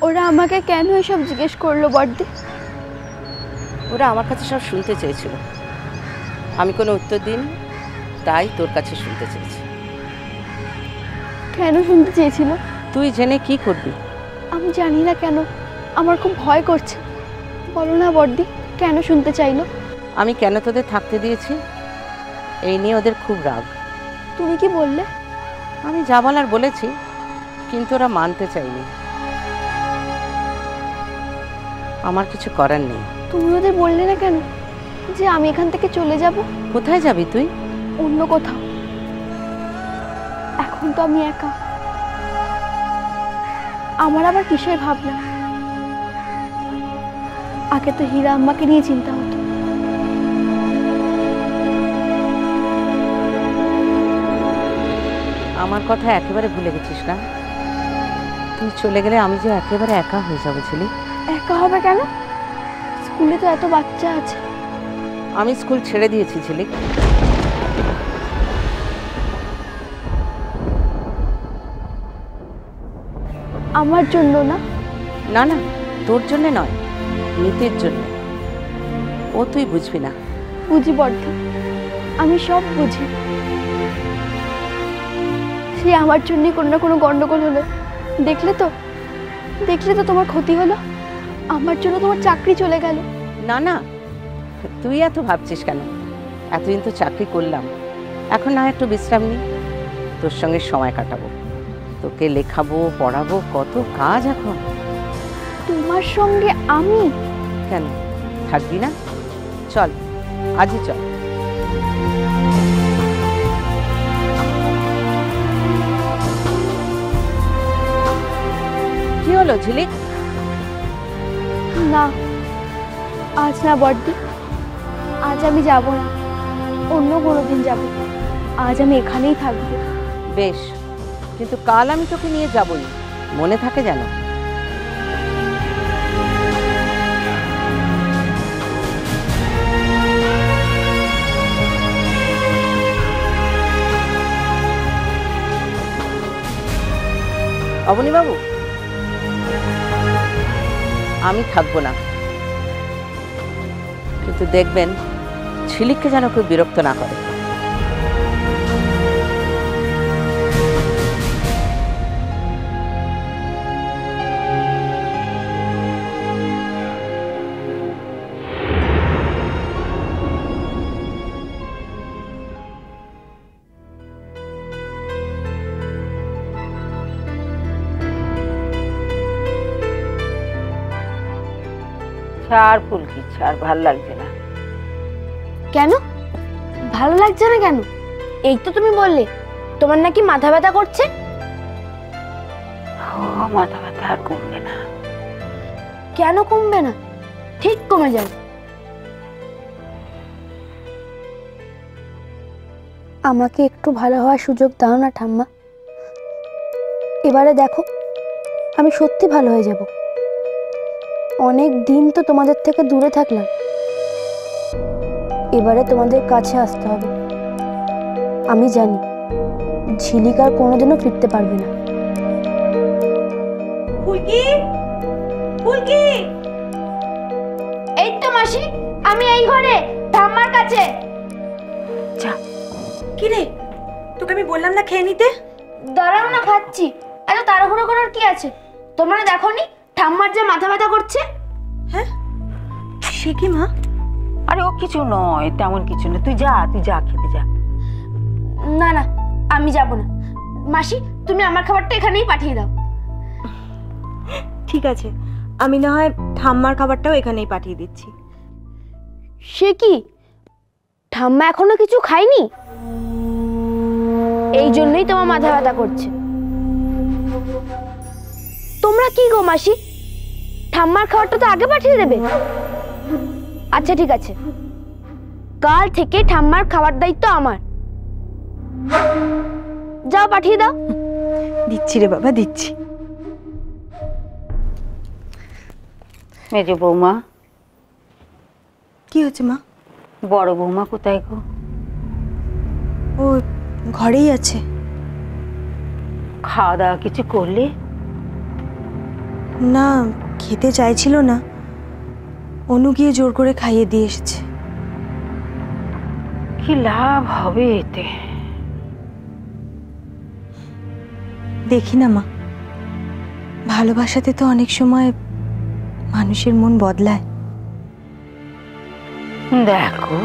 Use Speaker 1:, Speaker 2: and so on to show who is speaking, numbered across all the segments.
Speaker 1: ওরা আমাকে কেন এসব জিজ্ঞেস করলো বড়দি?
Speaker 2: ওরা আমার কাছে সব শুনতে চেয়েছিল, আমি কোনো উত্তর দিইনি, তাই তোর কাছে শুনতে চেয়েছি।
Speaker 1: কেন শুনতে চেয়েছিল?
Speaker 2: তুই জেনে কি করবি?
Speaker 1: আমি জানি না কেন, আমার খুব ভয় করছে। বলো না বড়দি, কেন শুনতে চাইলো?
Speaker 2: আমি কেন তোদের থাকতে দিয়েছি এই নিয়ে ওদের খুব রাগ।
Speaker 1: তুমি কি বললে?
Speaker 2: আমি যা বলার বলেছি, কিন্তু ওরা মানতে চাইনি। আমার কিছু করার নেই।
Speaker 1: তুমি ওদের বললে না কেন যে আমি এখান থেকে চলে যাব?
Speaker 2: কোথায় যাবি তুই?
Speaker 1: অন্য কোথাও। এখন তো আমি একা। আমার আবার কিসের ভাবনা? আগে তো হীরা আম্মাকে নিয়ে চিন্তা হতো।
Speaker 2: আমার কথা একেবারে ভুলে গেছিস না? তুই চলে গেলে আমি যে একেবারে একা হয়ে যাবো ছেলে।
Speaker 1: একা হবে কেন? স্কুলে তো এত বাচ্চা আছে।
Speaker 2: আমি স্কুল ছেড়ে দিয়েছি ছেলে।
Speaker 1: আমার জন্য না?
Speaker 2: না না, তোর জন্য নয়, নীতির জন্য। ও তুই বুঝবি না।
Speaker 1: বুঝি বড়দি, আমি সব বুঝি। সে আমার জন্যই কোনো না কোনো গন্ডগোল হলো। দেখলে তো তোমার ক্ষতি হলো। আমার জন্য তোমার চাকরি চলে গেল।
Speaker 2: না না, তুই এত ভাবছিস কেন? এতদিন তো চাকরি করলাম, এখন না একটু বিশ্রাম নিই, তোর সঙ্গে সময় কাটাবো, তোকে লেখাবো, পড়াবো, কত কাজ এখন।
Speaker 1: তোমার সঙ্গে আমি?
Speaker 2: কেন থাকবি না? চল, আজই চল। কি হলো ঝিলিক?
Speaker 1: না, আজ না বড়দি, আজ আমি যাব না। অন্য কোনো দিন যাব। আজ আমি এখানেই থাকবো।
Speaker 2: বেশ, কিন্তু কাল আমি তোকে নিয়ে যাবই, মনে থাকে যেন। অবনী বাবু, আমি থাকবো না, কিন্তু দেখবেন ঝিলিককে যেন কেউ বিরক্ত না করে। ছাড় ফুলকি, ছাড়, ভাল লাগছে না।
Speaker 1: কেন ভালো লাগছে না কেন? এই তো তুমি বললে তোমার নাকি মাথা ব্যথা করছে।
Speaker 2: মাথা ব্যথা আর কমবে না।
Speaker 1: কেন কমবে না? ঠিক কমে যাবে। আমাকে একটু ভালো হওয়ার সুযোগ দাও না ঠাম্মা। এবারে দেখো, আমি সত্যি ভালো হয়ে যাব। অনেক দিন তো তোমাদের থেকে দূরে থাকলাম, এবারে তোমাদের কাছে আসতে হবে। আমি জানি ঝিলিক আর কোনোদিনও ফিরতে পারবে না। ফুলকি, ফুলকি, এই তো মাসি, আমি এই ঘরে ঠাম্মার কাছে।
Speaker 3: যা। কি রে, তোকে আমি বললাম না খেয়ে নিতে?
Speaker 1: দাঁড়াও না, খাচ্ছি। এত তাড়াহুড়ো করার কি আছে? তোমরা দেখোনি ঠাম্মার যে মাথা ব্যথা করছে?
Speaker 3: হ্যাঁ, সে কি মা?
Speaker 4: আরে ও কিছু নয়, তেমন কিছু নয়, তুই যা খেতে যা।
Speaker 1: না না, আমি যাব না। মাসি, তুমি আমার খাবারটা এখানেই পাঠিয়ে দাও।
Speaker 3: ঠিক আছে, আমি না হয় ঠাম্মার খাবারটাও এখানেই পাঠিয়ে দিচ্ছি।
Speaker 1: সে কি, ঠাম্মা এখনো কিছু খায়নি? এই জন্যই তোমার মাথা ব্যথা করছে। তোমরা কি গো মাসি, ঠাম্মার খাবারটা তো আগে পাঠিয়ে দেবে। আচ্ছা ঠিক আছে, কাল থেকে ঠাম্মার খাবার দায়িত্ব আমার। যাও পাঠিয়ে দাও।
Speaker 3: দিচ্ছি রে বাবা, দিচ্ছি।
Speaker 4: মেজো বৌমা।
Speaker 3: কি হচ্ছে মা?
Speaker 4: বড় বৌমা কোথায় গো?
Speaker 3: ও ঘরেই আছে।
Speaker 4: খাওয়া দাওয়া কিছু করলে?
Speaker 3: না, খেতে চাইছিল না, অনু গিয়ে জোর করে খাইয়ে দিয়ে এসেছে।
Speaker 4: কি লাভ হবে এতে?
Speaker 3: দেখি না মা, ভালোবাসাতে তো অনেক সময় মানুষের মন বদলায়।
Speaker 4: দেখো,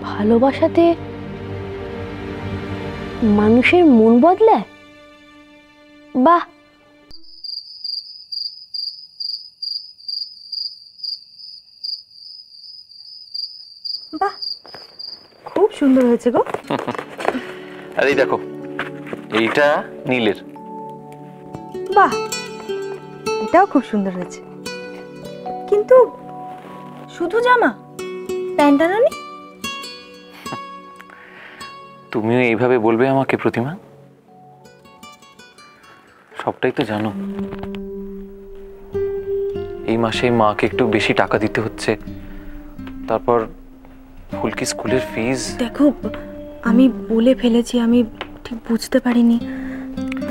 Speaker 1: ভালোবাসাতে মানুষের মন বদলায়? বাহ,
Speaker 3: বাহ, খুব সুন্দর হয়েছে গো।
Speaker 5: আর এই দেখো, এইটা নীলের।
Speaker 3: বাহ, এটাও খুব সুন্দর হয়েছে, কিন্তু শুধু জামা, প্যান্ট আনোনি?
Speaker 5: তুমিও এইভাবে বলবে আমাকে প্রতিমা? সবটাই তো জানো, এই মাসে মাকে একটু বেশি টাকা দিতে হচ্ছে, তারপর ফুলকি স্কুলের ফিজ।
Speaker 3: দেখো, আমি বলে ফেলেছি, আমি ঠিক বুঝতে পারিনি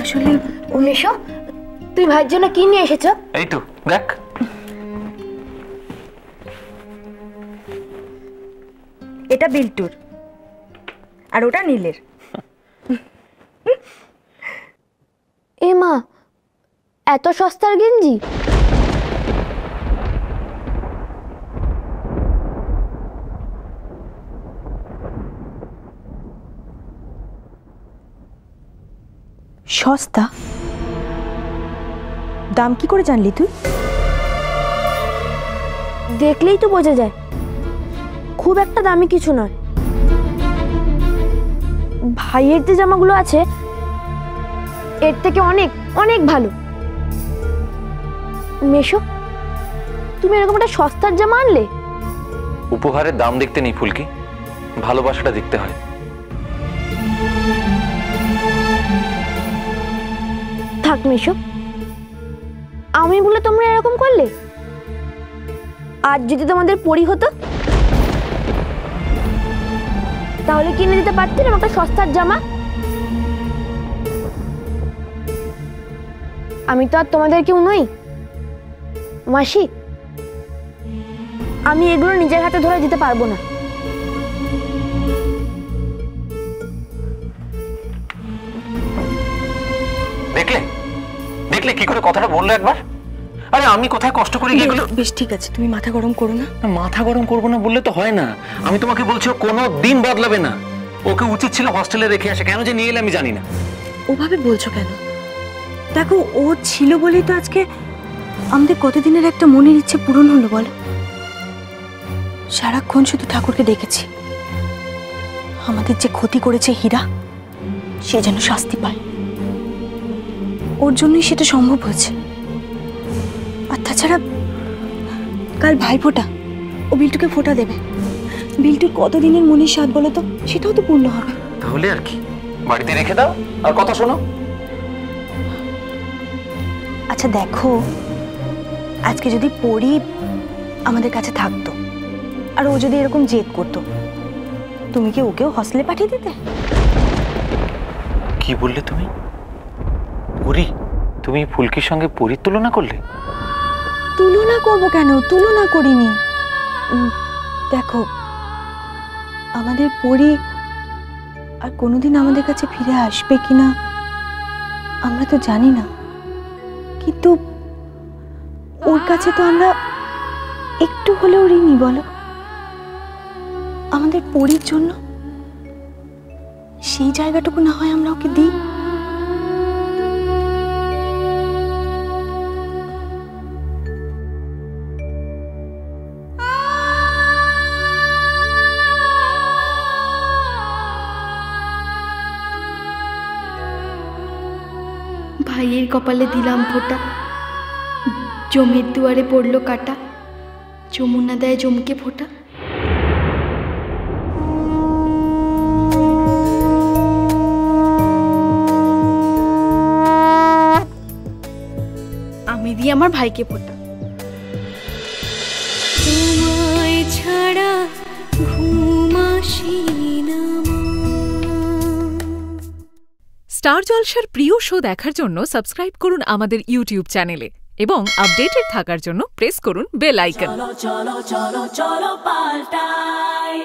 Speaker 3: আসলে।
Speaker 1: মেশো, তুই ভাইয়ের জন্য কি নিয়ে এসেছ?
Speaker 5: এই তো দেখ,
Speaker 3: এটা বিল্টুর আর ওটা নীলের।
Speaker 1: এ মা, এত সস্তার গেঞ্জি?
Speaker 3: সস্তা? দাম কি করে জানলি তুই?
Speaker 1: দেখলেই তো বোঝা যায়, খুব একটা দামি কিছু নয়। ভাইয়ের যে জামাগুলো আছে এর থেকে অনেক অনেক ভালো। মেশো, তুমি এরকম একটা সস্তার জামা আনলে?
Speaker 5: উপহারের দাম দেখতে নেই ফুলকি, ভালোবাসাটা দেখতে হয়।
Speaker 1: থাক মেশো, আমি বলে তোমরা এরকম করলে? আজ যদি তোমাদের পরি হতো তাহলে কিনে দিতে পারতেন একটা সস্তার জামা। আমি তো আর তোমাদের কেউ নই মাসি, আমি এগুলো নিজের হাতে ধরে দিতে পারবো না।
Speaker 5: দেখলে দেখলে কি করে কথাটা বললো একবার? আরে আমি কোথায় কষ্ট করে গিয়ে এগুলো।
Speaker 3: বেশ ঠিক আছে, তুমি মাথা গরম করো না।
Speaker 5: মাথা গরম করবো না বললে তো হয় না। আমি তোমাকে বলছি ও কোনো দিন বদলাবে না। ওকে উচিত ছিল হস্টেলে রেখে আসে, কেন যে নিয়ে এলে আমি জানি না।
Speaker 3: ওভাবে বলছো কেন? দেখো, ও ছিল বলেই তো আজকে আমাদের কতদিনের একটা মনের ইচ্ছে পূরণ হলো বলো। সারাক্ষণ শুধু ঠাকুরকে দেখেছি, আমাদের যে ক্ষতি করেছে হীরা, সে যেন শাস্তি পায়। ওর জন্যই সেটা সম্ভব হয়েছে। আর তাছাড়া কাল ভাইফোঁটা, ও বিল্টুকে ফোঁটা দেবে। বিল্টুর কতদিনের মনের স্বাদ বলো তো, সেটাও তো পূর্ণ হবে।
Speaker 5: তাহলে আর কি, বাড়িতে রেখে দাও আর কথা শোনো।
Speaker 3: আচ্ছা দেখো, আজকে যদি পরি আমাদের কাছে থাকতো আর ও যদি এরকম জেদ করতো, তুমি কি ওকেও হস্টেলে পাঠিয়ে দিতে?
Speaker 5: কি বললে তুমি? পরি? তুমি ফুলকির সঙ্গে পরির তুলনা করলে?
Speaker 3: তুলনা করবো কেন? তুলনা করিনি। দেখো, আমাদের পরি আর কোনোদিন আমাদের কাছে ফিরে আসবে কিনা আমরা তো জানি না, কিন্তু ওর কাছে তো আমরা একটু হলেও ঋণী বলো। আমাদের পরির জন্য সেই জায়গাটুকু না হয় আমরা ওকে দিই।
Speaker 6: ভাইয়ের কপালে দিলাম ফোঁটা, জমের দুয়ারে পড়লো কাটা, যমুনা দেয় জমকে ফোঁটা। আমি দিই আমার ভাইকে ফোঁটা।
Speaker 7: স্টার জলসার প্রিয় শো দেখার জন্য সাবস্ক্রাইব করুন আমাদের ইউটিউব চ্যানেলে এবং আপডেটেড থাকার জন্য প্রেস করুন বেল আইকন।
Speaker 8: চলো চলো চলো চলো পাল্টাই।